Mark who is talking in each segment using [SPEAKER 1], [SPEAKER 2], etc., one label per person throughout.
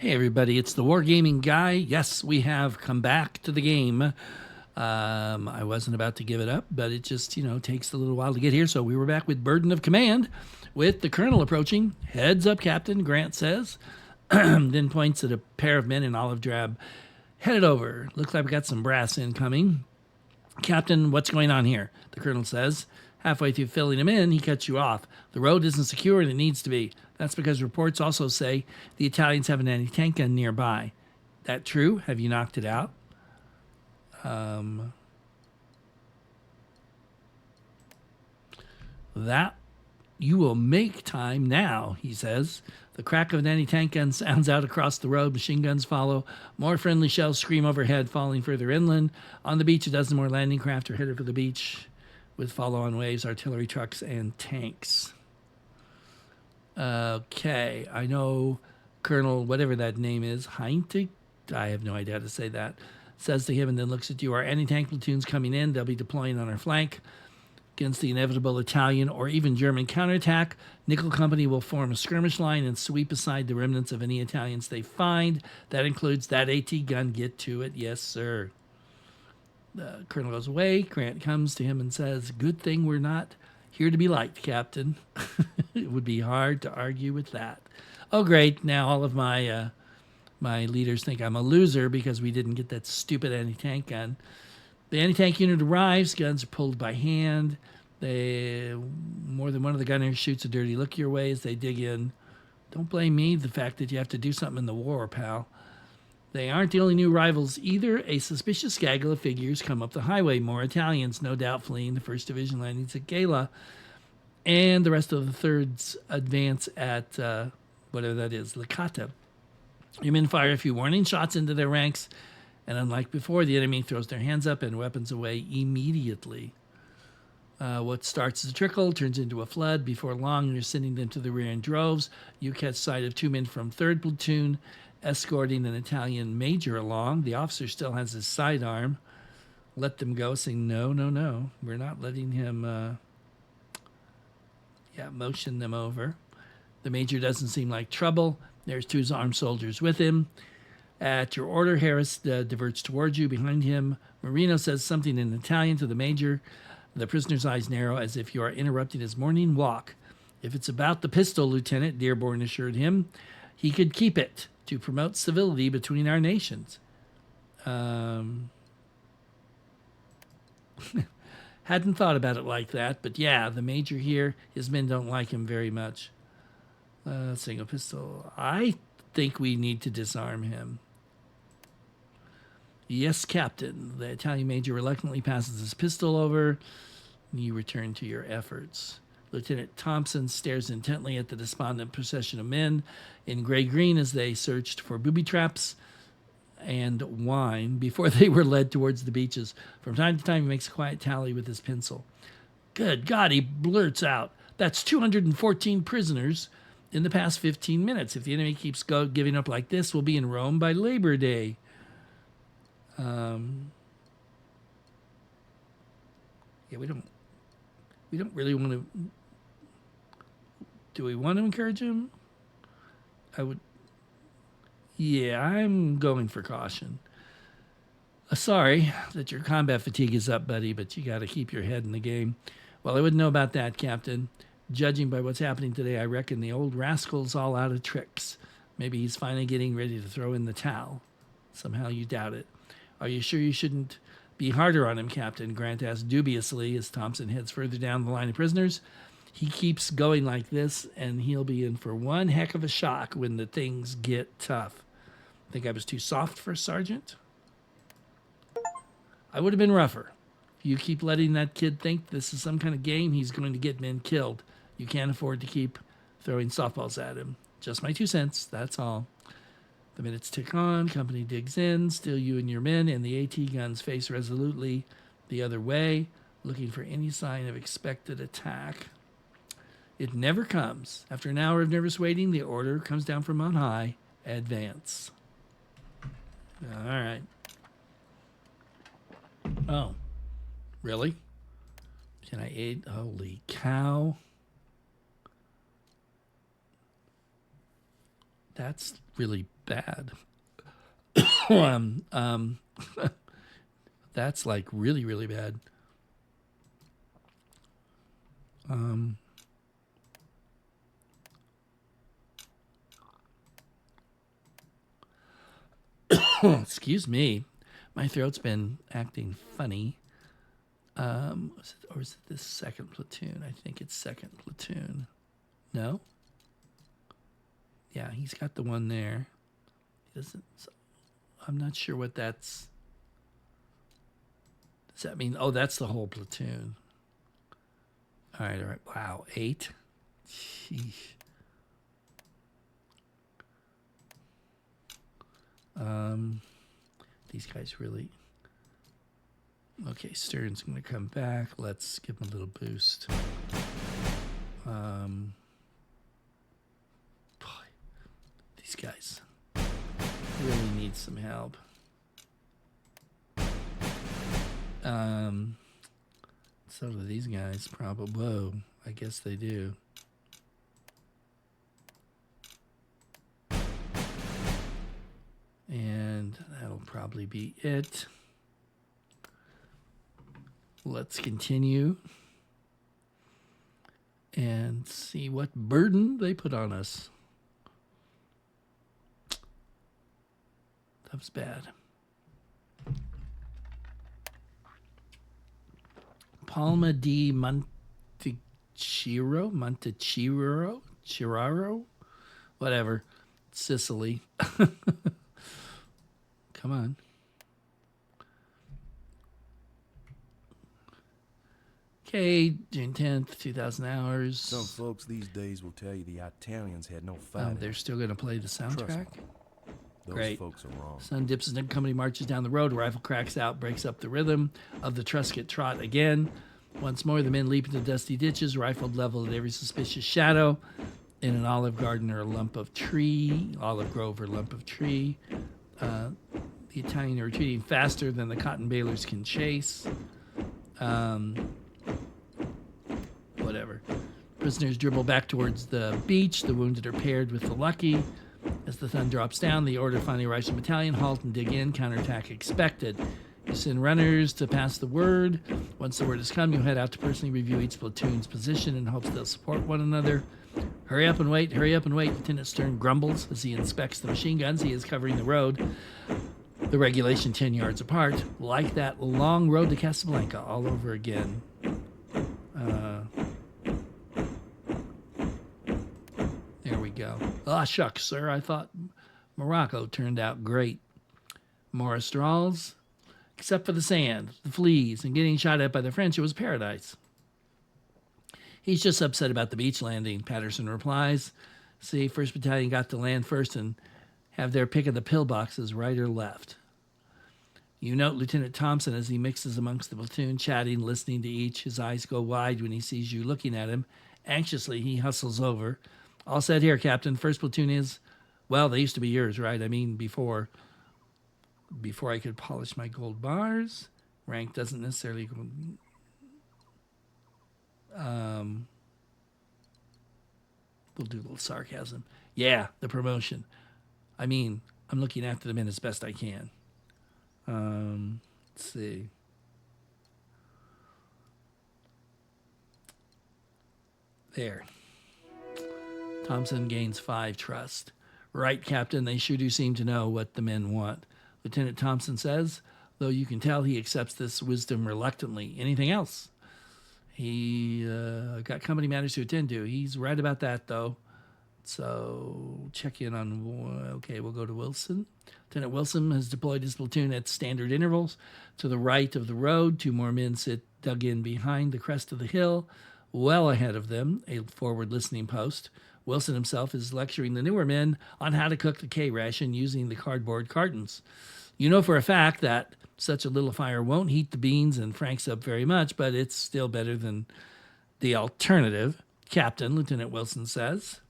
[SPEAKER 1] Hey everybody, it's the Wargaming Guy. Yes, we have come back to the game. I wasn't about to give it up, but it just, takes a little while to get here. So we were back with Burden of Command with the Colonel approaching. Heads up, Captain, Grant says. Then points at a pair of men in olive drab. Headed over. Looks like we got some brass incoming. Captain, what's going on here? The Colonel says. Halfway through filling him in, he cuts you off. The road isn't secure and it needs to be. That's because reports also say the Italians have an anti-tank gun nearby. That true? Have you knocked it out? That you will make time now, he says. The crack of an anti-tank gun sounds out across the road. Machine guns follow. More friendly shells scream overhead, falling further inland. On the beach, a dozen more landing craft are headed for the beach with follow-on waves, artillery trucks, and tanks. Okay, I know Colonel, whatever that name is, Heintig, I have no idea how to say that, says to him and then looks at you. Our anti-tank platoons coming in. They'll be deploying on our flank. Against the inevitable Italian or even German counterattack, Nickel Company will form a skirmish line and sweep aside the remnants of any Italians they find. That includes that AT gun. Get to it. Yes, sir. The Colonel goes away. Grant comes to him and says, good thing we're not here to be liked, Captain. It would be hard to argue with that. Oh, great. Now all of my my leaders think I'm a loser because we didn't get that stupid anti-tank gun. The anti-tank unit arrives. Guns are pulled by hand. More than one of the gunners shoots a dirty look your way as they dig in. Don't blame me, the fact that you have to do something in the war, pal. They aren't the only new rivals either. A suspicious gaggle of figures come up the highway. More Italians, no doubt, fleeing the 1st Division landings at Gala. And the rest of the 3rd's advance at whatever that is, Licata. Your men fire a few warning shots into their ranks. And unlike before, the enemy throws their hands up and weapons away immediately. What starts as a trickle turns into a flood. Before long, you're sending them to the rear in droves. You catch sight of 2 men from 3rd Platoon escorting an Italian major along. The officer still has his sidearm. Let them go, saying, no, no, no. We're not letting him, motion them over. The major doesn't seem like trouble. There's 2 armed soldiers with him. At your order, Harris diverts towards you. Behind him, Marino says something in Italian to the major. The prisoner's eyes narrow as if you are interrupting his morning walk. If it's about the pistol, Lieutenant, Dearborn assured him, he could keep it to promote civility between our nations. Hadn't thought about it like that, but yeah, the major here, his men don't like him very much. Single pistol. I think we need to disarm him. Yes, Captain. The Italian major reluctantly passes his pistol over. You return to your efforts. Lieutenant Thompson stares intently at the despondent procession of men in gray-green as they searched for booby traps and wine before they were led towards the beaches. From time to time, he makes a quiet tally with his pencil. Good God, he blurts out. That's 214 prisoners in the past 15 minutes. If the enemy keeps giving up like this, we'll be in Rome by Labor Day. We don't really want to. Do we want to encourage him? I would. Yeah, I'm going for caution. Sorry that your combat fatigue is up, buddy, but you got to keep your head in the game. Well, I wouldn't know about that, Captain. Judging by what's happening today, I reckon the old rascal's all out of tricks. Maybe he's finally getting ready to throw in the towel. Somehow you doubt it. Are you sure you shouldn't be harder on him, Captain? Grant asked dubiously as Thompson heads further down the line of prisoners. He keeps going like this, and he'll be in for one heck of a shock when the things get tough. Think I was too soft for a sergeant? I would have been rougher. If you keep letting that kid think this is some kind of game, he's going to get men killed. You can't afford to keep throwing softballs at him. Just my 2 cents, that's all. The minutes tick on, company digs in, still you and your men, and the AT guns face resolutely the other way, looking for any sign of expected attack. It never comes. After an hour of nervous waiting, the order comes down from on high, advance. All right. Oh, really? Can I aid? Holy cow. That's really bad. um, um, that's like really, really bad. Excuse me. My throat's been acting funny. Or is it this second platoon? I think it's second platoon. No? Yeah, he's got the one there. He doesn't. I'm not sure what that's. Does that mean? Oh, that's the whole platoon. All right, all right. Wow, 8. Sheesh. These guys really. Okay, Stern's going to come back. Let's give him a little boost. Boy, these guys really need some help. So do these guys probably. Whoa, I guess they do. And that'll probably be it. Let's continue and see what burden they put on us. That was bad. Palma di Montechiro, whatever, Sicily. Come on. Okay, June 10th, 2,000 hours.
[SPEAKER 2] Some folks these days will tell you the Italians had no fight.
[SPEAKER 1] Oh, they're still going to play the soundtrack?
[SPEAKER 2] Those
[SPEAKER 1] Great.
[SPEAKER 2] folks are wrong.
[SPEAKER 1] Sun dips as the company marches down the road. A rifle cracks out, breaks up the rhythm of the Truscott trot again. Once more, the men leap into dusty ditches, rifled leveled at every suspicious shadow. In an olive garden or a lump of tree, olive grove or lump of tree. The Italians are retreating faster than the cotton balers can chase. Whatever. Prisoners dribble back towards the beach. The wounded are paired with the lucky. As the sun drops down, the order finally arrives to the battalion. Halt and dig in. Counterattack expected. You send runners to pass the word. Once the word has come, you head out to personally review each platoon's position in hopes they'll support one another. Hurry up and wait, hurry up and wait. Lieutenant Stern grumbles as he inspects the machine guns. He is covering the road. The regulation 10 yards apart. Like that long road to Casablanca all over again. There we go. Ah, shucks, sir. I thought Morocco turned out great. Morris drawls. Except for the sand, the fleas, and getting shot at by the French, it was paradise. He's just upset about the beach landing, Patterson replies. See, 1st Battalion got to land first and have their pick of the pillboxes, right or left. You note Lieutenant Thompson as he mixes amongst the platoon, chatting, listening to each. His eyes go wide when he sees you looking at him. Anxiously, he hustles over. All set here, Captain. 1st platoon is, well, they used to be yours, right? I mean, before I could polish my gold bars. Rank doesn't necessarily equal... we'll do a little sarcasm. Yeah, the promotion. I mean, I'm looking after the men as best I can. Let's see. There. Thompson gains 5 trust. Right, Captain, they sure do seem to know what the men want. Lieutenant Thompson says, though you can tell he accepts this wisdom reluctantly. Anything else? He got company matters to attend to. He's right about that, though. So check in on... Okay, we'll go to Wilson. Lieutenant Wilson has deployed his platoon at standard intervals. To the right of the road, 2 more men sit dug in behind the crest of the hill. Well ahead of them, a forward listening post. Wilson himself is lecturing the newer men on how to cook the K-ration using the cardboard cartons. You know for a fact that such a little fire won't heat the beans and Franks up very much, but it's still better than the alternative. Captain, Lieutenant Wilson says.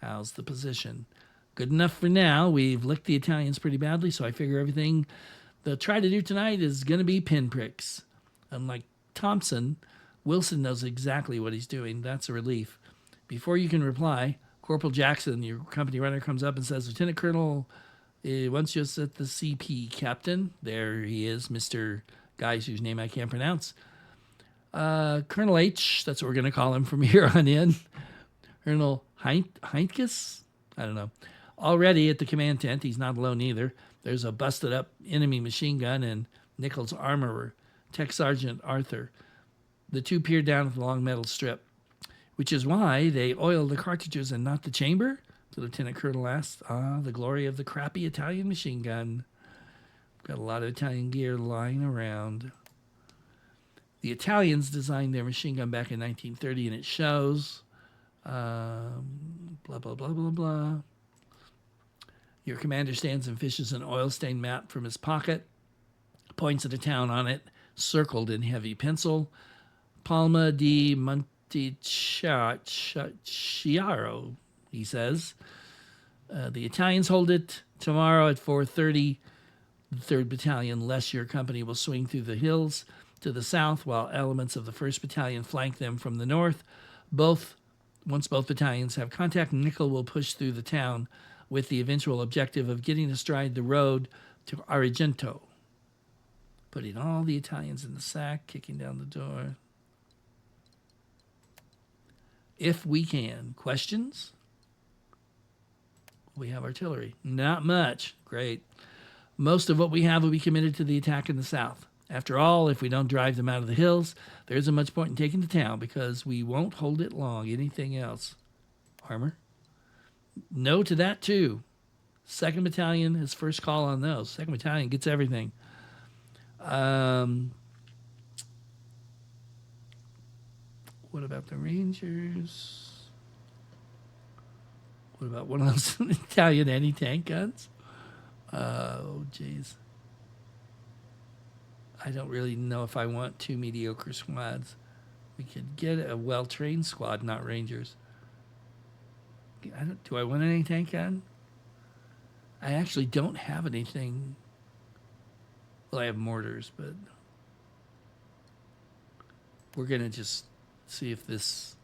[SPEAKER 1] How's the position? Good enough for now. We've licked the Italians pretty badly, so I figure everything they'll try to do tonight is going to be pinpricks. Unlike Thompson, Wilson knows exactly what he's doing. That's a relief. Before you can reply, Corporal Jackson, your company runner, comes up and says, Lieutenant Colonel wants you at the CP, Captain. There he is, Mr. Guys whose name I can't pronounce. Colonel H, that's what we're going to call him from here on in. Colonel Heintkes? I don't know. Already at the command tent, he's not alone either. There's a busted up enemy machine gun and Nichols' armorer, Tech Sergeant Arthur. The two peered down at the long metal strip. Which is why they oiled the cartridges and not the chamber? The lieutenant colonel asked. The glory of the crappy Italian machine gun. Got a lot of Italian gear lying around. The Italians designed their machine gun back in 1930, and it shows. Blah, blah, blah, blah, blah. Your commander stands and fishes an oil-stained map from his pocket, points at a town on it, circled in heavy pencil. Palma di Montechiaro, he says. The Italians hold it tomorrow at 4:30. The 3rd Battalion, less your company, will swing through the hills to the south, while elements of the 1st Battalion flank them from the north. Once both battalions have contact, Nickel will push through the town with the eventual objective of getting astride the road to Argento. Putting all the Italians in the sack, kicking down the door. If we can. Questions? We have artillery. Not much. Great. Most of what we have will be committed to the attack in the south. After all, if we don't drive them out of the hills, there isn't much point in taking the town because we won't hold it long. Anything else? Armor? No to that, too. 2nd Battalion is first call on those. 2nd Battalion gets everything. What about the Rangers? What about one of those Italian anti-tank guns? Oh, jeez. I don't really know if I want 2 mediocre squads. We could get a well-trained squad, not Rangers. Do I want an anti-tank gun? I actually don't have anything. Well, I have mortars, but we're going to just see if this...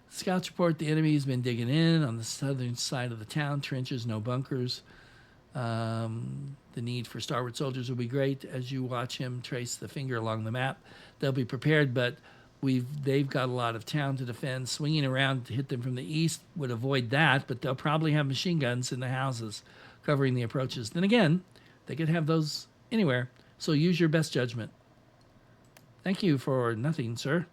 [SPEAKER 1] Scouts report the enemy has been digging in on the southern side of the town. Trenches, no bunkers. The need for starboard soldiers will be great as you watch him trace the finger along the map. They'll be prepared, but they've got a lot of town to defend. Swinging around to hit them from the east would avoid that, but they'll probably have machine guns in the houses covering the approaches. Then again, they could have those anywhere, so use your best judgment. Thank you for nothing, sir.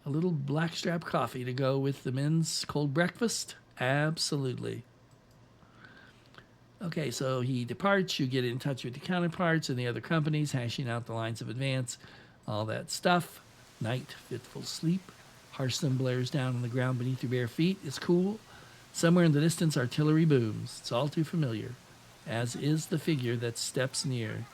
[SPEAKER 1] A little blackstrap coffee to go with the men's cold breakfast? Absolutely. Okay, so he departs. You get in touch with the counterparts and the other companies, hashing out the lines of advance, all that stuff. Night, fitful sleep. Harsh sun blares down on the ground beneath your bare feet. It's cool. Somewhere in the distance, artillery booms. It's all too familiar, as is the figure that steps near.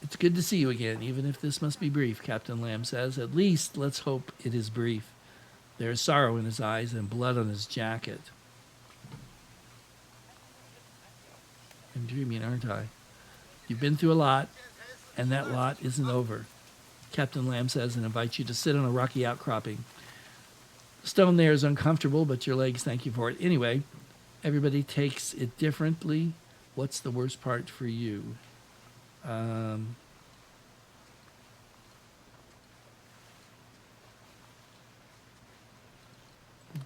[SPEAKER 1] It's good to see you again, even if this must be brief, Captain Lamb says. At least let's hope it is brief. There is sorrow in his eyes and blood on his jacket. I'm dreaming, aren't I? You've been through a lot, and that lot isn't over, Captain Lamb says, and invites you to sit on a rocky outcropping. The stone there is uncomfortable, but your legs thank you for it. Anyway, everybody takes it differently. What's the worst part for you?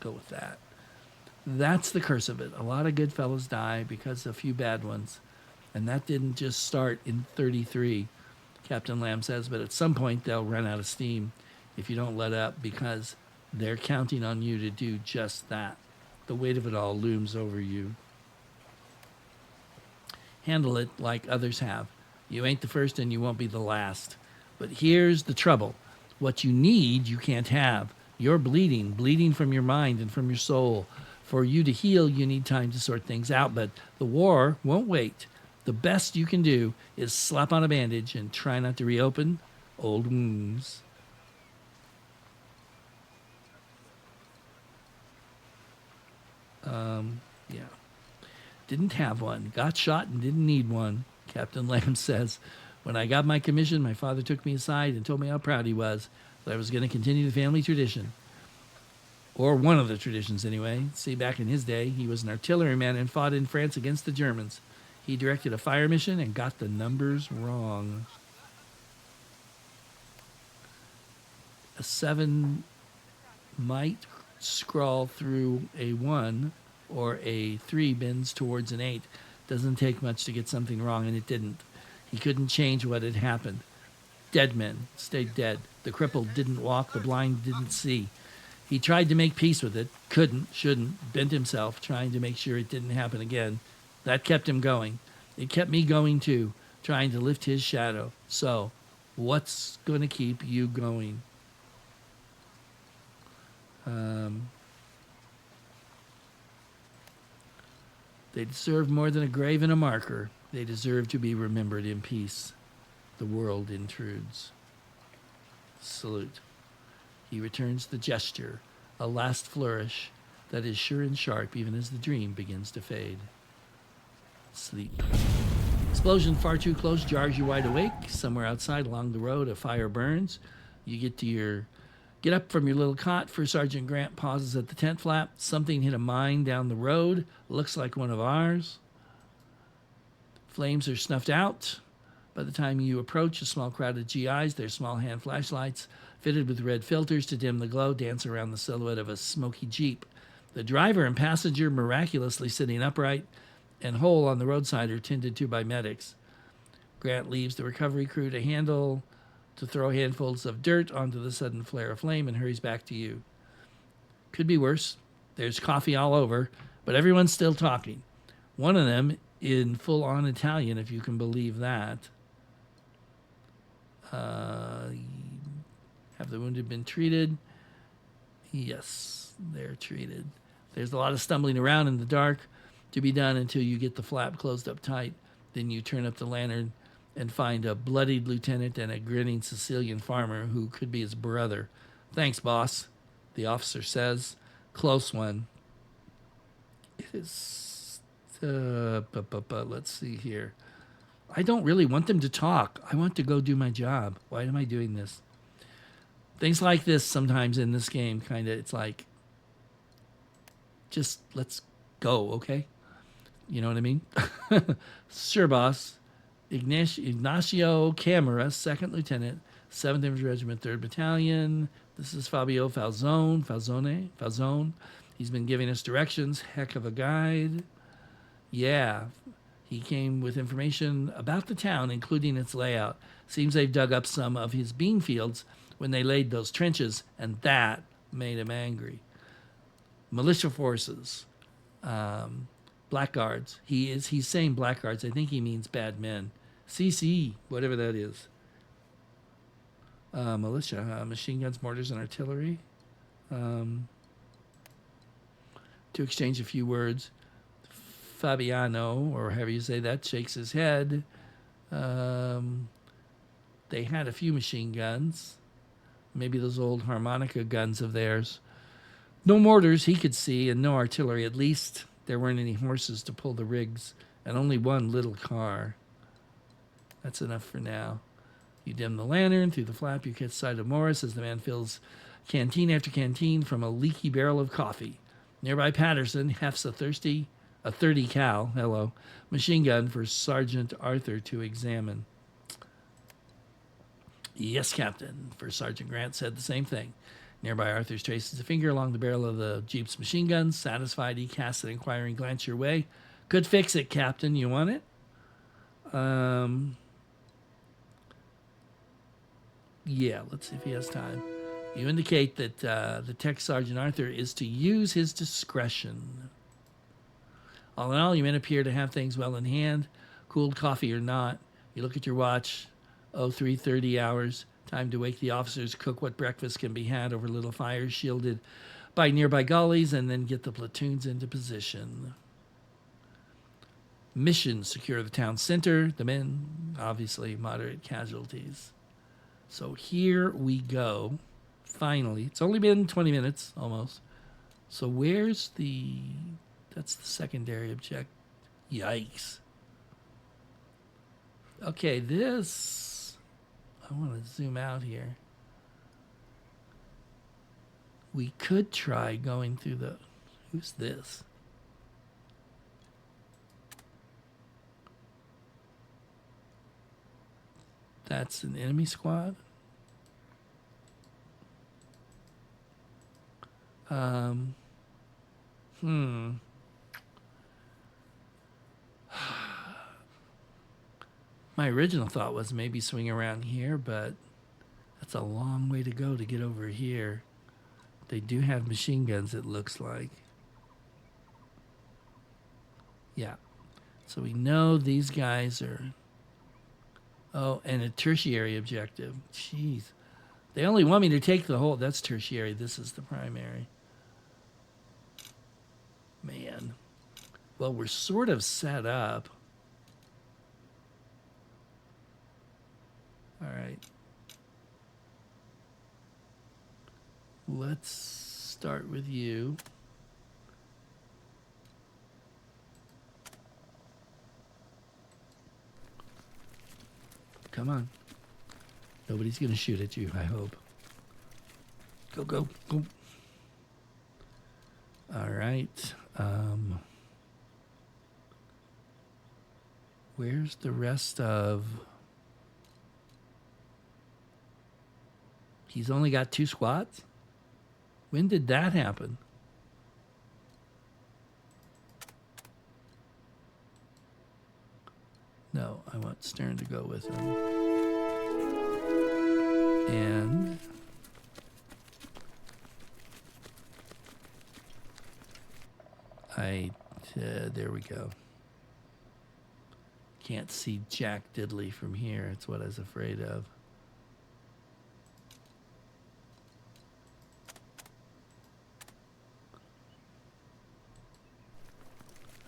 [SPEAKER 1] Go with that. That's the curse of it. A lot of good fellows die because of a few bad ones. And that didn't just start in 33, Captain Lamb says, but at some point they'll run out of steam if you don't let up because they're counting on you to do just that. The weight of it all looms over you. Handle it like others have. You ain't the first and you won't be the last. But here's the trouble. What you need, you can't have. You're bleeding from your mind and from your soul. For you to heal, you need time to sort things out, but the war won't wait. The best you can do is slap on a bandage and try not to reopen old wounds. Yeah. Didn't have one. Got shot and didn't need one. Captain Lamb says, when I got my commission, my father took me aside and told me how proud he was that I was going to continue the family tradition. Or one of the traditions, anyway. See, back in his day, he was an artilleryman and fought in France against the Germans. He directed a fire mission and got the numbers wrong. A 7 might scrawl through a 1, or a 3 bends towards an 8. Doesn't take much to get something wrong, and it didn't. He couldn't change what had happened. Dead men stayed dead. The crippled didn't walk. The blind didn't see. He tried to make peace with it. Couldn't, shouldn't, bent himself, trying to make sure it didn't happen again. That kept him going. It kept me going, too, trying to lift his shadow. So, what's going to keep you going? They deserve more than a grave and a marker. They deserve to be remembered in peace. The world intrudes. Salute. He returns the gesture, a last flourish that is sure and sharp even as the dream begins to fade. Sleep. Explosion far too close jars you wide awake. Somewhere outside along the road, a fire burns. You get up from your little cot. First Sergeant Grant pauses at the tent flap. Something hit a mine down the road. Looks like one of ours. Flames are snuffed out. By the time you approach, a small crowd of GIs, their small hand flashlights, fitted with red filters to dim the glow, dance around the silhouette of a smoky Jeep. The driver and passenger miraculously sitting upright and whole on the roadside are tended to by medics. Grant leaves the recovery crew to throw handfuls of dirt onto the sudden flare of flame and hurries back to you. Could be worse. There's coffee all over, but everyone's still talking. One of them in full-on Italian, if you can believe that. Have the wounded been treated? Yes, they're treated. There's a lot of stumbling around in the dark to be done until you get the flap closed up tight. Then you turn up the lantern and find a bloodied lieutenant and a grinning Sicilian farmer who could be his brother. Thanks, boss, the officer says. Close one. It is... let's see here. I don't really want them to talk. I want to go do my job. Why am I doing this? Things like this sometimes in this game, kind of, it's like, just let's go, okay? You know what I mean? Sure, boss. Ignacio Camara, 2nd Lieutenant, 7th Infantry Regiment, 3rd Battalion. This is Fabio Falzone. He's been giving us directions. Heck of a guide. Yeah, he came with information about the town, including its layout. Seems they've dug up some of his bean fields when they laid those trenches, and that made him angry. Militia forces, blackguards. He's saying blackguards. I think he means bad men. CC, whatever that is. Militia, machine guns, mortars, and artillery. To exchange a few words. Fabiano, or however you say that, shakes his head. They had a few machine guns. Maybe those old harmonica guns of theirs. No mortars he could see, and no artillery. At least there weren't any horses to pull the rigs, and only one little car. That's enough for now. You dim the lantern. Through the flap, you catch sight of Morris as the man fills canteen after canteen from a leaky barrel of coffee. Nearby Patterson hefts a 30 cal, machine gun for Sergeant Arthur to examine. Yes, Captain. First Sergeant Grant said the same thing. Nearby Arthur traces a finger along the barrel of the Jeep's machine gun. Satisfied, he casts an inquiring glance your way. Could fix it, Captain. You want it? Yeah, let's see if he has time. You indicate that the tech Sergeant Arthur is to use his discretion. All in all, you men appear to have things well in hand, cooled coffee or not. You look at your watch. 03:30 hours. Time to wake the officers, cook what breakfast can be had over little fires shielded by nearby gullies, and then get the platoons into position. Mission: secure the town center. The men, obviously, moderate casualties. So here we go. Finally. It's only been 20 minutes, almost. So where's that's the secondary objective. Yikes. Okay, this. I want to zoom out here. We could try going through the. Who's this? That's an enemy squad. Um, hmm. My original thought was maybe swing around here, but that's a long way to go to get over here. They do have machine guns, it looks like. Yeah. So we know these guys are. Oh, and a tertiary objective. Jeez. They only want me to take the whole. That's tertiary. This is the primary. Man. Well, we're sort of set up. All right. Let's start with you. Come on. Nobody's going to shoot at you, I hope. Go, go, go. All right. Where's the rest of... He's only got 2 squads? When did that happen? No, I want Stern to go with him. And there we go. Can't see Jack Diddley from here. It's what I was afraid of.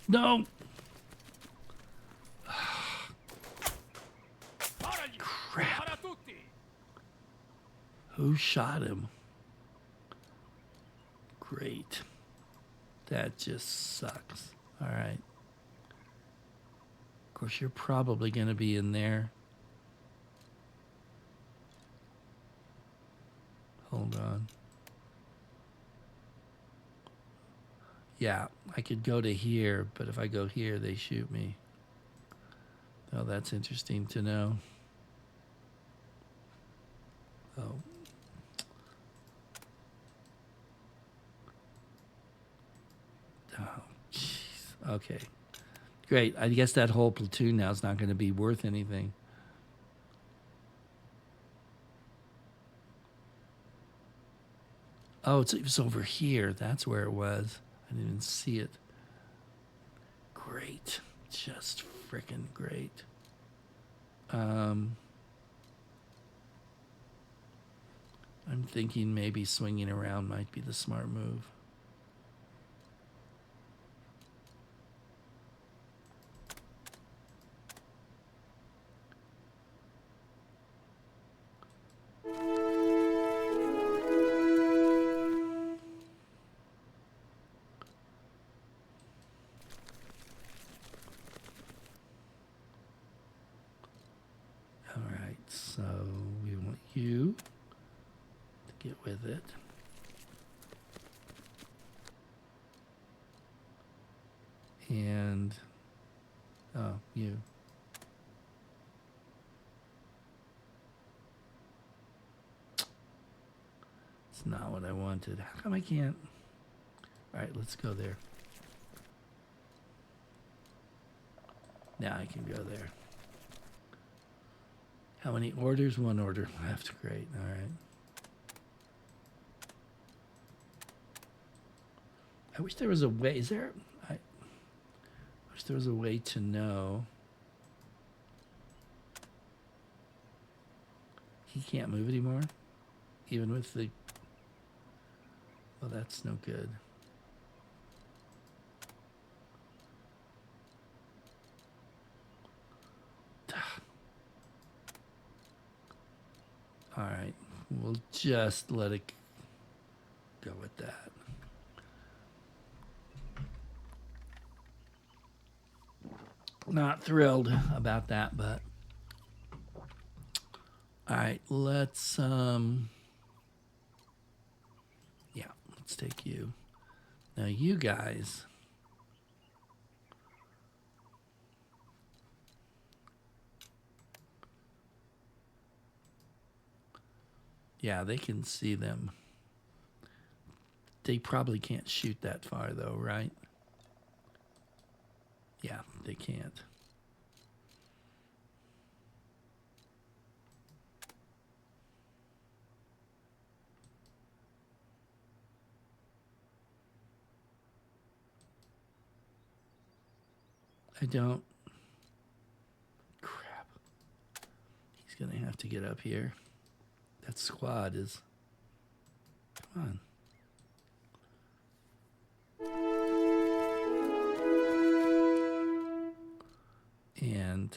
[SPEAKER 1] No! Crap. Who shot him? Great. That just sucks. All right. Of course, you're probably going to be in there. Hold on. Yeah, I could go to here, but if I go here, they shoot me. Oh, that's interesting to know. Oh. Oh, jeez. Okay. Great. I guess that whole platoon now is not going to be worth anything. Oh, it was over here. That's where it was. I didn't even see it. Great. Just freaking great. I'm thinking maybe swinging around might be the smart move. All right, so we want you to get with it. And, oh, you. It's not what I wanted. How come I can't? All right, let's go there. Now I can go there. How many orders? 1 order left. Great. All right. I wish there was a way. Is there? I wish there was a way to know. He can't move anymore, even with the. Well, that's no good. All right, we'll just let it go with that. Not thrilled about that, but All right, let's yeah, let's take you. Now you guys, yeah, they can see them. They probably can't shoot that far though, right? Yeah, they can't. I don't. Crap. He's going to have to get up here. That squad is. Come on. And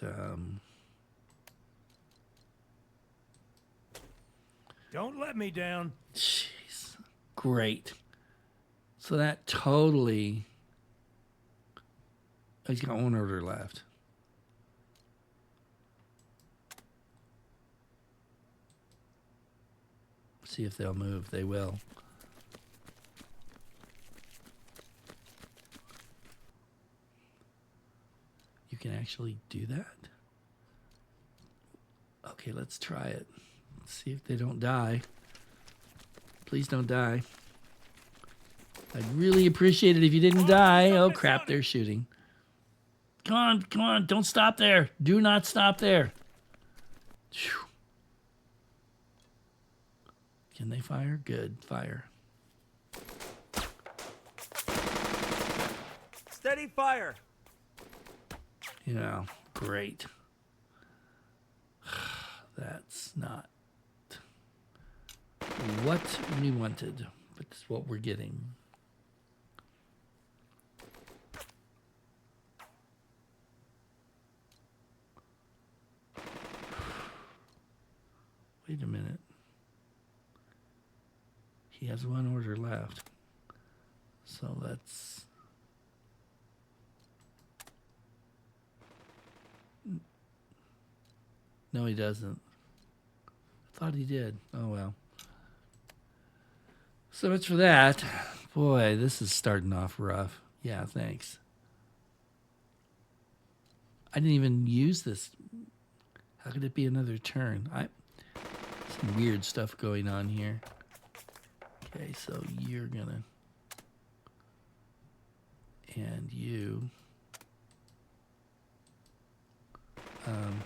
[SPEAKER 3] Don't let me down.
[SPEAKER 1] jeez, great. So that totally. He's got one order left. See if they'll move. They will. You can actually do that? Okay, let's try it. Let's see if they don't die. Please don't die. I'd really appreciate it if you didn't die. Oh, crap, they're shooting. Come on, don't stop there. Do not stop there. Whew. Can they fire? Good, fire.
[SPEAKER 3] Steady fire.
[SPEAKER 1] You know, great. That's not what we wanted, but it's what we're getting. Wait a minute. He has one order left. So let's... No, he doesn't. I thought he did. Oh, well. So much for that. Boy, this is starting off rough. Yeah, thanks. I didn't even use this. How could it be another turn? Some weird stuff going on here. Okay, so you're gonna... And you...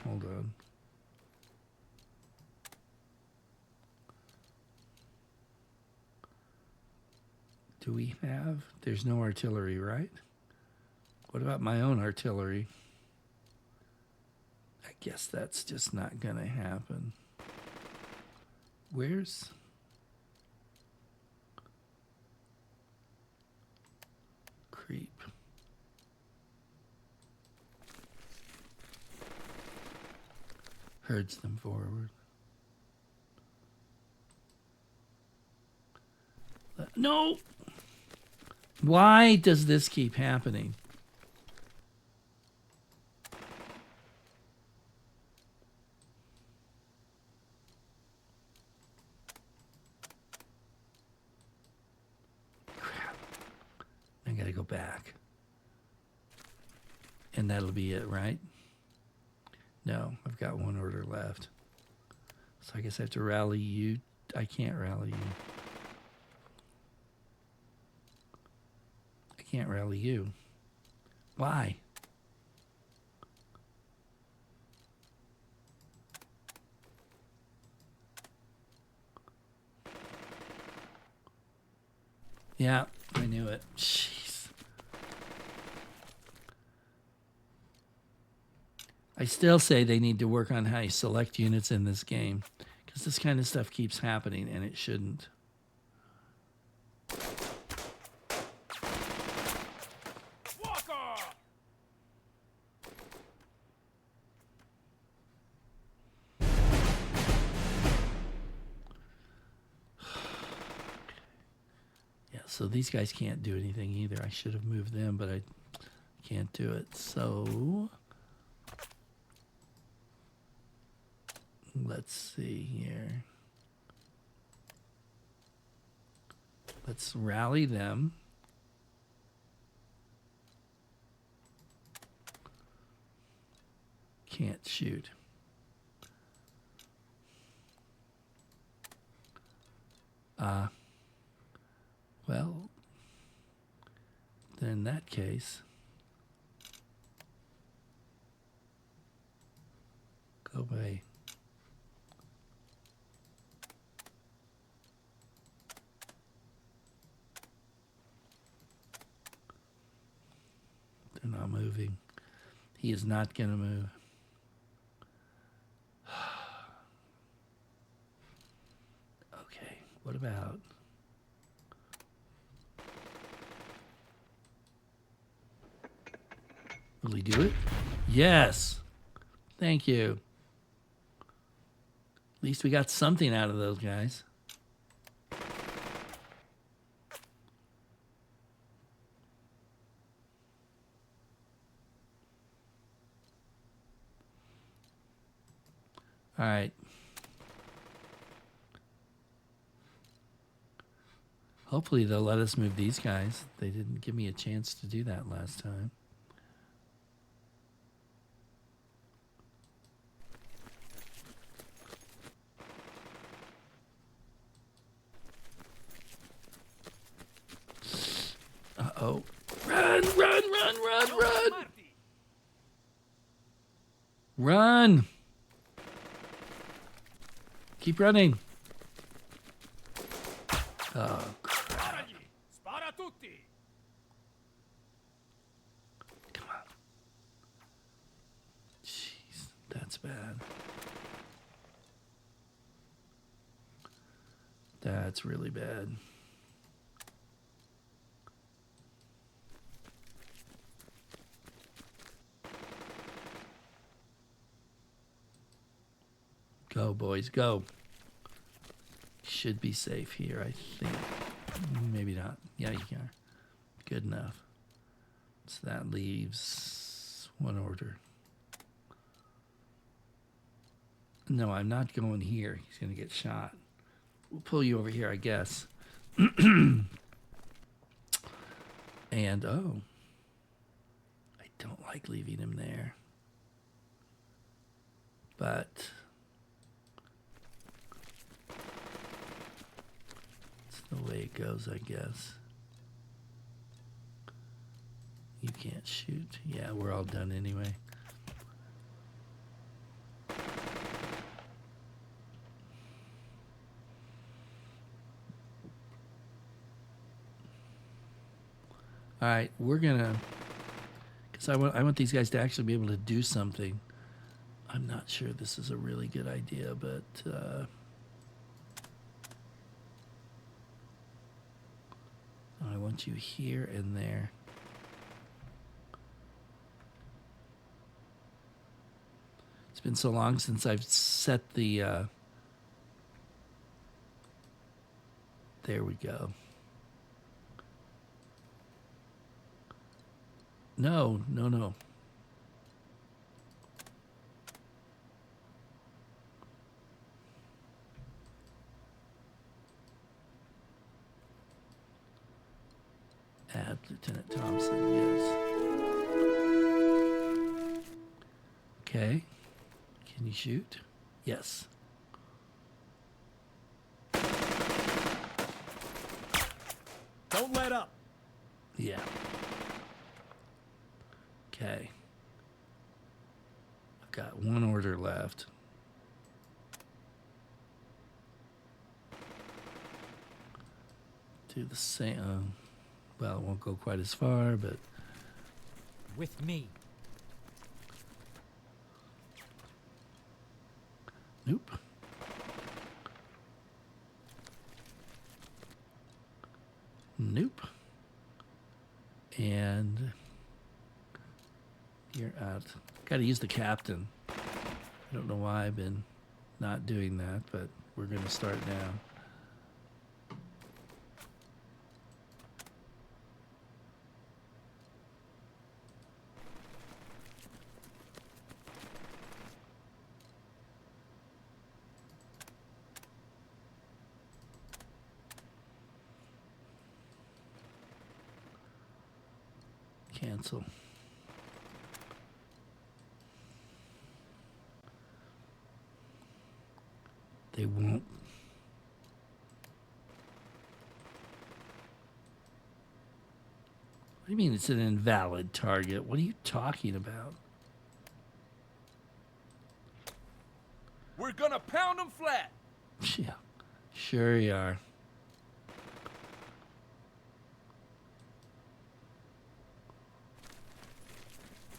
[SPEAKER 1] hold on. Do we have... There's no artillery, right? What about my own artillery? I guess that's just not gonna happen. Where's... Creep. Herds them forward. No! Why does this keep happening? Crap. I gotta go back. And that'll be it, right? No, I've got one order left. So I guess I have to rally you. I can't rally you. I can't rally you. Why? Yeah, I knew it. Jeez. I still say they need to work on how you select units in this game, because this kind of stuff keeps happening and it shouldn't.
[SPEAKER 3] Walker!
[SPEAKER 1] Yeah, so these guys can't do anything either. I should have moved them, but I can't do it. So Let's see here. Let's rally them. Can't shoot. Well, then in that case, go away. They're not moving. He is not going to move. Okay, what about... Will he do it? Yes. Thank you. At least we got something out of those guys. All right. Hopefully they'll let us move these guys. They didn't give me a chance to do that last time. Uh-oh. Run, run, run, run, run! Run! Keep running. Oh, crap.
[SPEAKER 3] Spara tutti.
[SPEAKER 1] Come on. Jeez, that's bad. That's really bad. Go, boys, go. Should be safe here, I think. Maybe not. Yeah, you are. Good enough. So that leaves one order. No, I'm not going here. He's going to get shot. We'll pull you over here, I guess. And, oh. I don't like leaving him there. But... the way it goes, I guess. You can't shoot. Yeah, we're all done anyway. All right, we're gonna, because I want these guys to actually be able to do something. I'm not sure this is a really good idea, but I want you here and there. It's been so long since I've set the... there we go. No, no, no. Add Lieutenant Thompson, yes. Okay. Can you shoot? Yes.
[SPEAKER 3] Don't let up.
[SPEAKER 1] Yeah. Okay. I've got one order left. Do the same. Well, it won't go quite as far, but...
[SPEAKER 4] With me.
[SPEAKER 1] Nope. Nope. And... you're out. Got to use the captain. I don't know why I've been not doing that, but we're going to start now. Cancel. They won't. What do you mean it's an invalid target? What are you talking about?
[SPEAKER 3] We're gonna pound them flat.
[SPEAKER 1] Yeah, sure you are.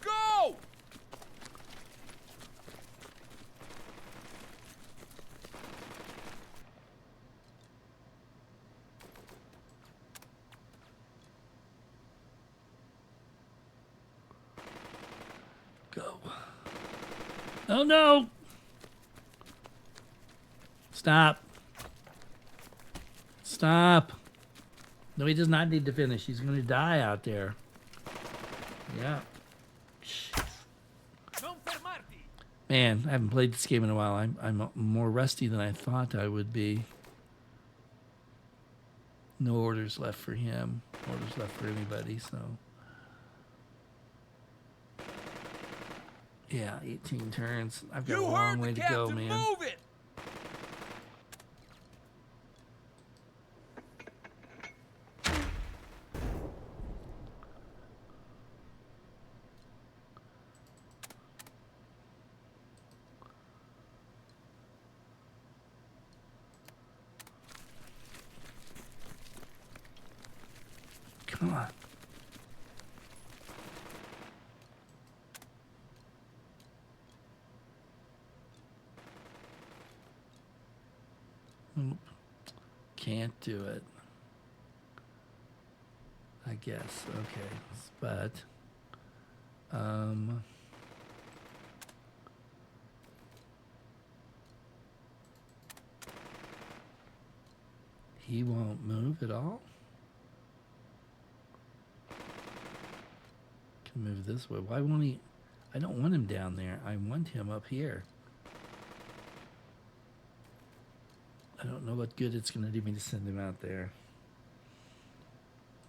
[SPEAKER 3] Go!
[SPEAKER 1] Go. Oh no! Stop. Stop. No, he does not need to finish. He's going to die out there. Yeah.
[SPEAKER 3] Non fermarti.
[SPEAKER 1] Man, I haven't played this game in a while. I'm more rusty than I thought I would be. No orders left for him. Orders left for anybody, so. Yeah, 18 turns. I've got a
[SPEAKER 3] You
[SPEAKER 1] long
[SPEAKER 3] heard
[SPEAKER 1] way
[SPEAKER 3] the
[SPEAKER 1] to go,
[SPEAKER 3] captain.
[SPEAKER 1] man.
[SPEAKER 3] Move it.
[SPEAKER 1] Come on. Nope. Can't do it. I guess. Okay. But he won't move at all. Can move this way. Why won't he? I don't want him down there. I want him up here. I don't know what good it's going to do me to send him out there.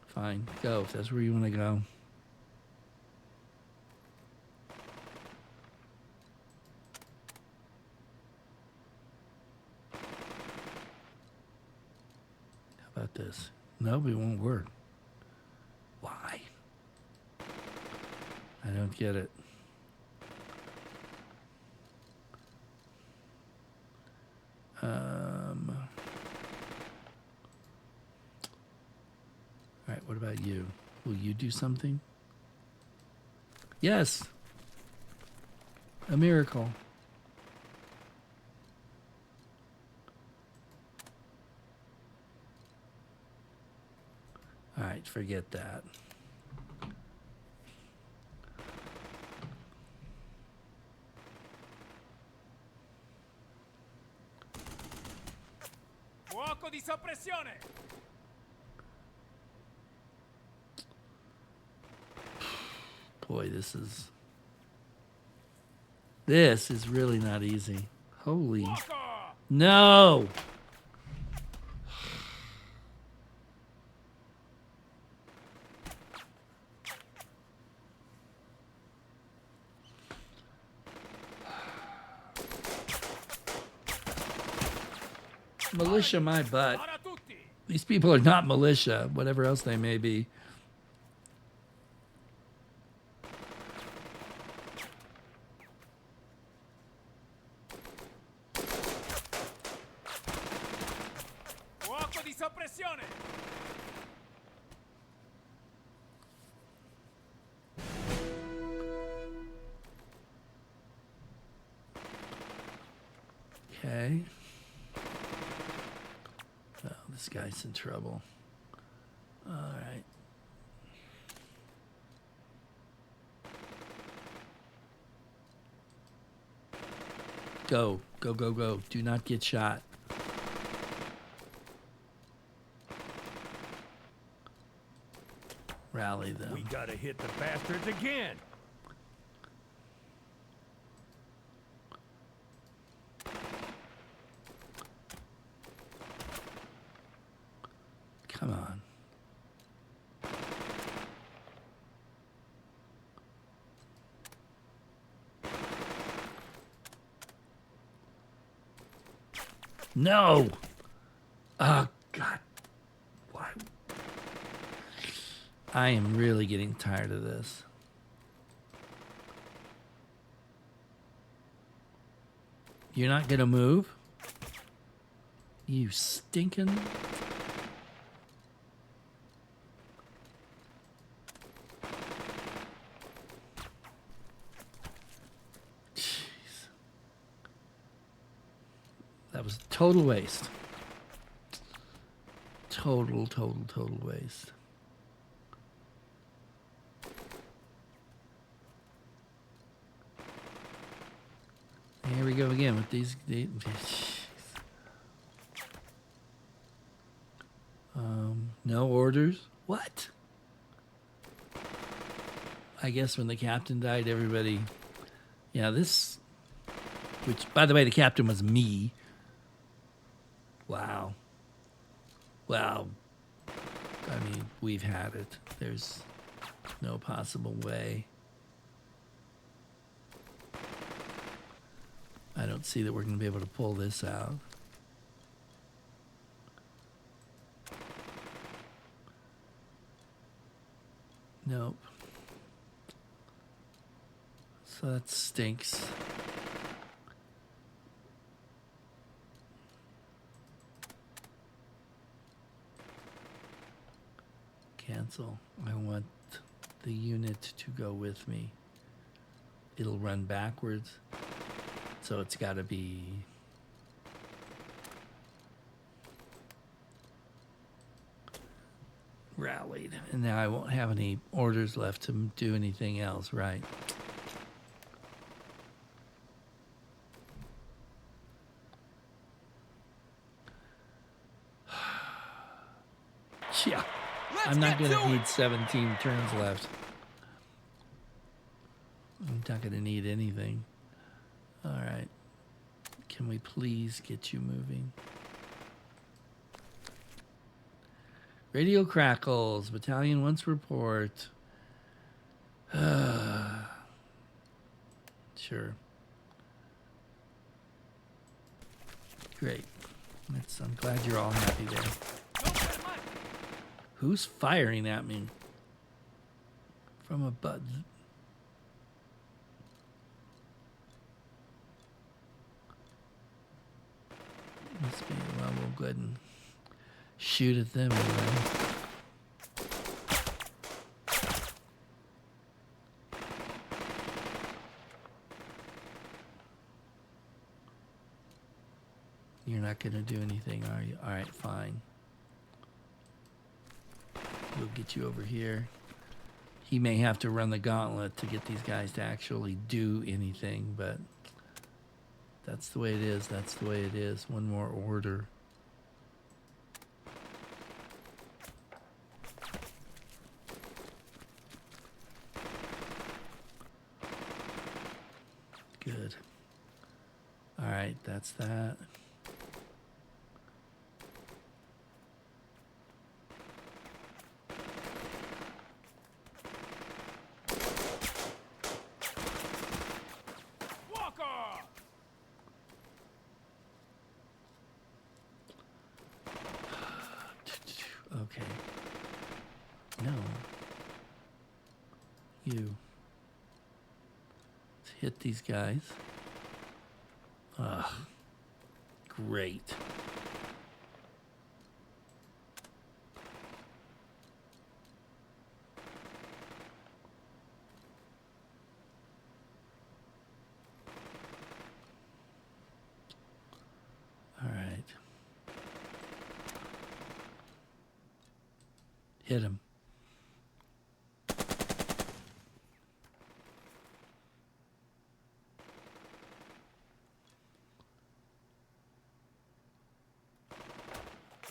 [SPEAKER 1] Fine, go if that's where you want to go. How about this? No, it won't work. Why? I don't get it. All right, what about you? Will you do something? Yes. A miracle. All right, forget that.
[SPEAKER 3] Fuoco di soppressione.
[SPEAKER 1] Boy, this is really not easy. Holy
[SPEAKER 3] Fuoco.
[SPEAKER 1] no! Militia my butt.
[SPEAKER 3] Ora tutti.
[SPEAKER 1] These people are not militia, whatever else they may be.
[SPEAKER 3] Fuoco di soppressione.
[SPEAKER 1] Okay. Oh, this guy's in trouble. All right. Go, go, go, go. Do not get shot. Rally them.
[SPEAKER 3] We gotta hit the bastards again.
[SPEAKER 1] Come on. No. Oh, God. Why? I am really getting tired of this. You're not going to move? You stinking... Jeez. That was a total waste. Total waste. Here we go again with these no orders. What? I guess when the captain died, everybody. Yeah, this. Which, by the way, the captain was me. Wow. Wow. I mean, we've had it. There's no possible way. I don't see that we're going to be able to pull this out. Nope. So that stinks. Cancel. I want the unit to go with me. It'll run backwards. So it's got to be... rallied. And now I won't have any orders left to do anything else, right? Yeah. I'm not going to need 17 turns left. I'm not going to need anything. All right. Can we please get you moving? Radio crackles. Battalion wants report. Sure. Great. I'm glad you're all happy there. Who's firing at me? From a button. Must be, well, we'll go ahead and shoot at them anyway. You're not going to do anything, are you? All right, fine. We'll get you over here. He may have to run the gauntlet to get these guys to actually do anything, but that's the way it is. That's the way it is. One more order. Good. All right, that's that. Okay. No. You. Let's hit these guys. Ugh. Great. All right. Hit him.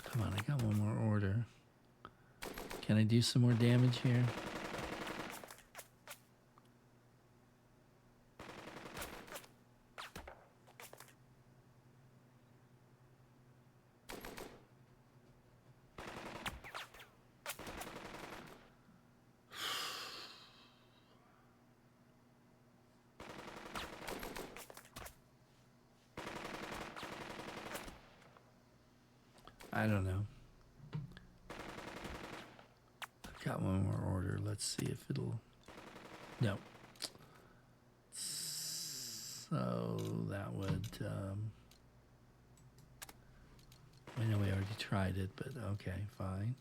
[SPEAKER 1] Come on, I got one more order. Can I do some more damage here? I don't know. I've got one more order. Let's see if it'll. No. So that would. I know we already tried it, but okay, fine.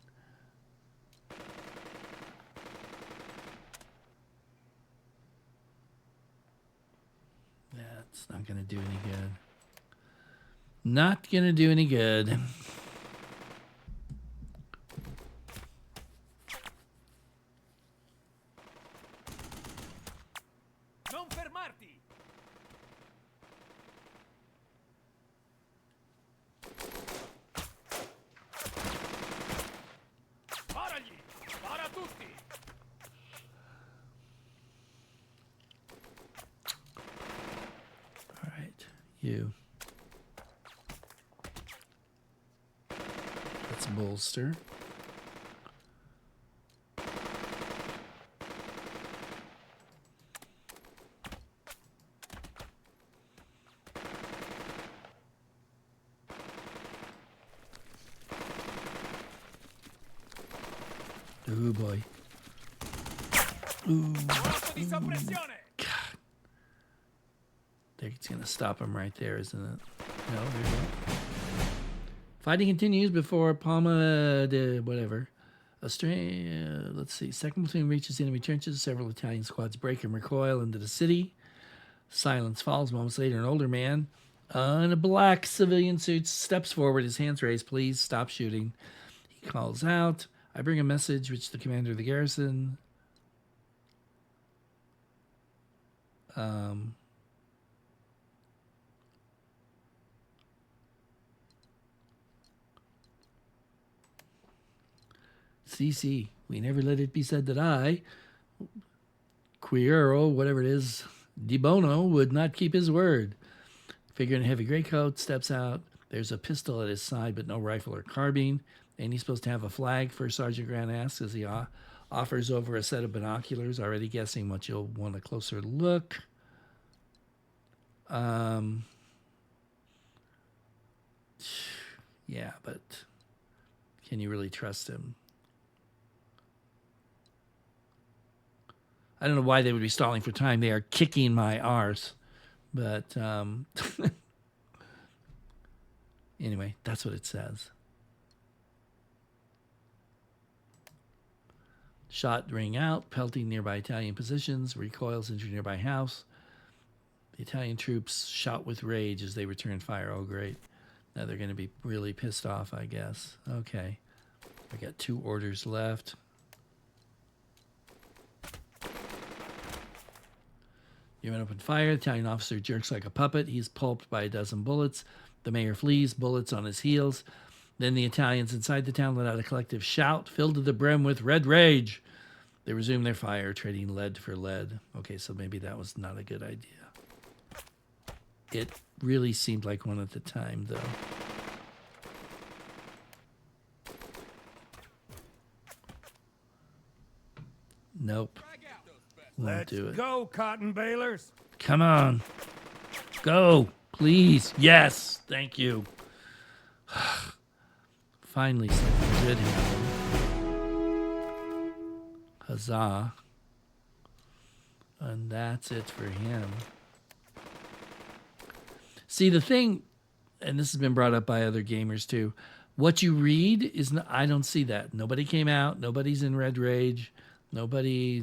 [SPEAKER 1] That's not going to do any good. Not going to do any good.
[SPEAKER 3] Non fermarti! Sparagli! Spara tutti!
[SPEAKER 1] All right, you. Let's bolster. Oh boy. Ooh.
[SPEAKER 3] Colpo di soppressione!
[SPEAKER 1] It's going to stop him right there, isn't it? No, there you go. Fighting continues before Palma de whatever. Let's see. Second platoon reaches enemy trenches. Several Italian squads break and recoil into the city. Silence falls. Moments later, an older man in a black civilian suit steps forward, his hands raised. Please stop shooting. He calls out. I bring a message which the commander of the garrison. CC. We never let it be said that I, Quiero, whatever it is, Di Bono, would not keep his word. Figure in a heavy greatcoat steps out. There's a pistol at his side, but no rifle or carbine. And he's supposed to have a flag, First Sergeant Grant asks as he offers over a set of binoculars, already guessing what you'll want a closer look. Yeah, but can you really trust him? I don't know why they would be stalling for time. They are kicking my arse. But anyway, that's what it says. Shot ring out, pelting nearby Italian positions, recoils into a nearby house. The Italian troops shout with rage as they return fire. Oh, great. Now they're going to be really pissed off, I guess. Okay. I got 2 orders left. You open fire. The Italian officer jerks like a puppet. He's pulped by a dozen bullets. The mayor flees, bullets on his heels. Then the Italians inside the town let out a collective shout, filled to the brim with red rage. They resume their fire, trading lead for lead. Okay, so maybe that was not a good idea. It really seemed like one at the time, though. Nope. Won't do it.
[SPEAKER 3] Go, cotton balers!
[SPEAKER 1] Come on. Go, please. Yes, thank you. Finally, something good happened. Huzzah. And that's it for him. See, the thing, and this has been brought up by other gamers too, what you read is, I don't see that. Nobody came out. Nobody's in red rage. Nobody.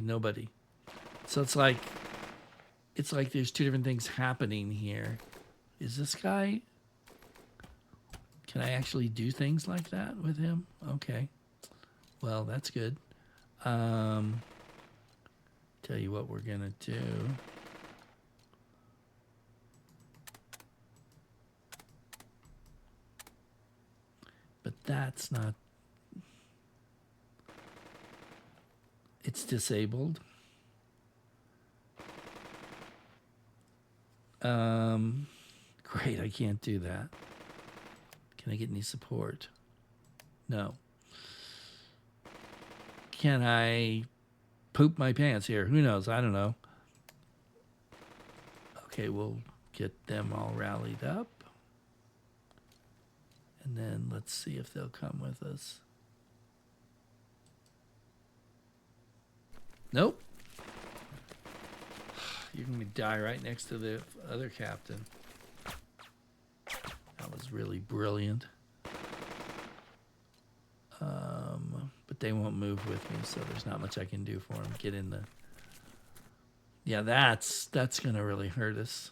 [SPEAKER 1] So it's like there's 2 different things happening here. Is this guy, can I actually do things like that with him? Okay. Well, that's good. Tell you what we're going to do. But that's not, it's disabled. Great, I can't do that. Can I get any support? No. Can I poop my pants here? Who knows? I don't know. Okay, we'll get them all rallied up. And then let's see if they'll come with us. Nope. You're going to die right next to the other captain. That was really brilliant. But they won't move with me, so there's not much I can do for them. Get in the... Yeah, that's going to really hurt us.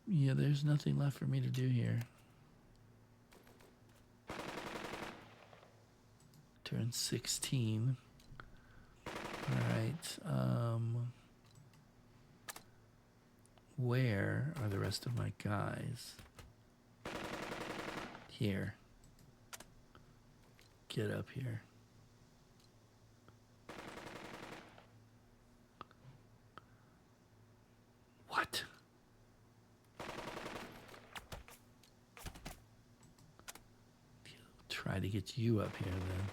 [SPEAKER 1] Yeah, there's nothing left for me to do here. Turn 16. All right. Where are the rest of my guys? Here. Get up here. What? Try to get you up here then.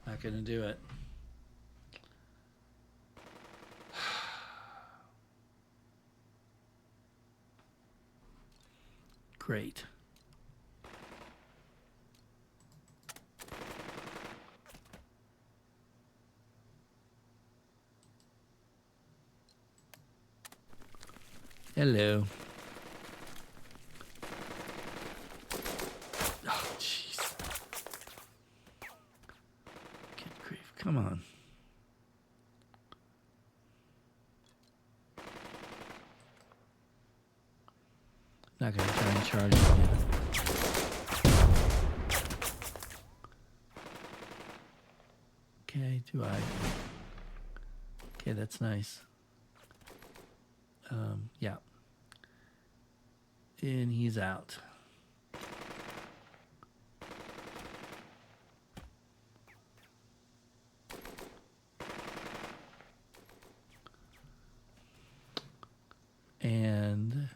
[SPEAKER 1] Not gonna do it. Great. Hello. Oh, jeez. Good grief. Come on. Not going to try and charge you again. Okay, do I? Okay, that's nice. Yeah. And he's out. And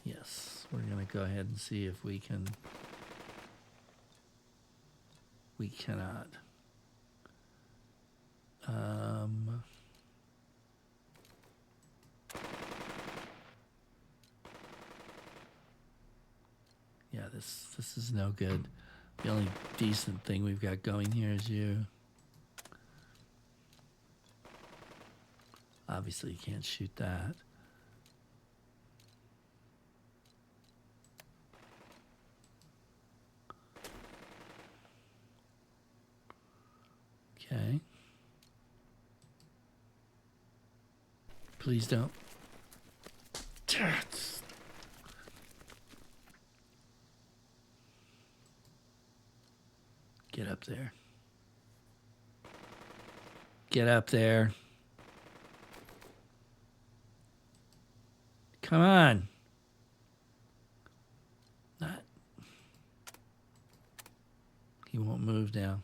[SPEAKER 1] yes, we're going to go ahead and see if we can. We cannot. Yeah, this is no good. The only decent thing we've got going here is you. Obviously, you can't shoot that. Okay. Please don't. Get up there. Get up there. Come on. Not. He won't move now.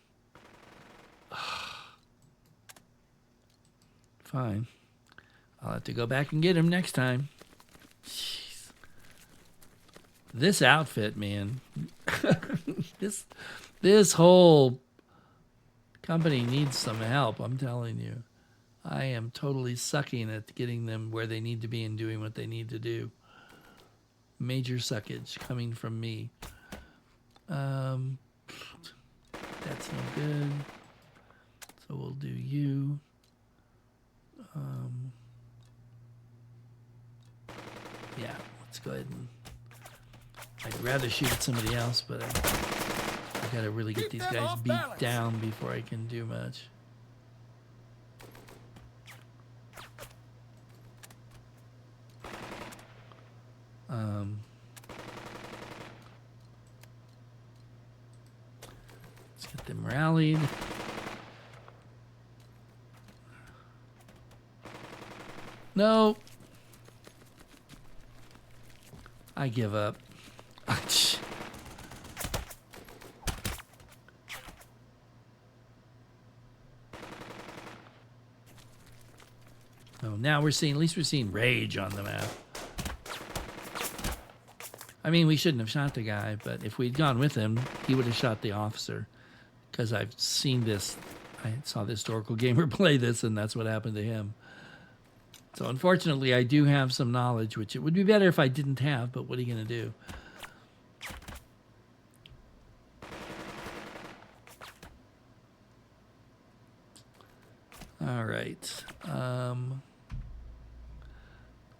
[SPEAKER 1] Fine. I'll have to go back and get him next time. Jeez. This outfit, man. This whole company needs some help, I'm telling you. I am totally sucking at getting them where they need to be and doing what they need to do. Major suckage coming from me. That's no good. So we'll do you. Yeah, let's go ahead and... I'd rather shoot at somebody else, but I gotta really get these guys beat down before I can do much. Let's get them rallied. No. I give up. Oh, now we're seeing, at least we're seeing rage on the map. I mean, we shouldn't have shot the guy, but if we'd gone with him, he would have shot the officer. Because I've seen this, I saw the historical gamer play this, and that's what happened to him. So unfortunately, I do have some knowledge, which it would be better if I didn't have, but what are you going to do? All right.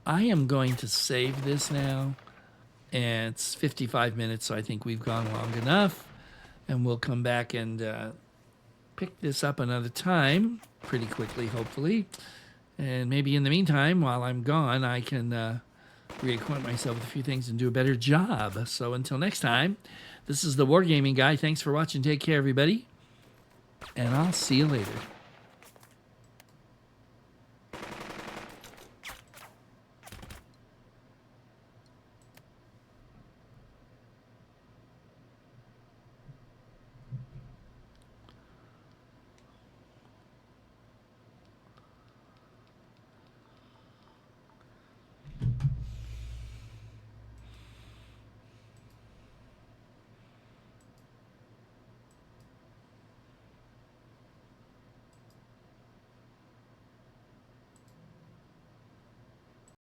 [SPEAKER 1] I am going to save this now. And it's 55 minutes, so I think we've gone long enough. And we'll come back and pick this up another time pretty quickly, hopefully. And maybe in the meantime, while I'm gone, I can reacquaint myself with a few things and do a better job. So until next time, this is the Wargaming Guy. Thanks for watching. Take care, everybody. And I'll see you later.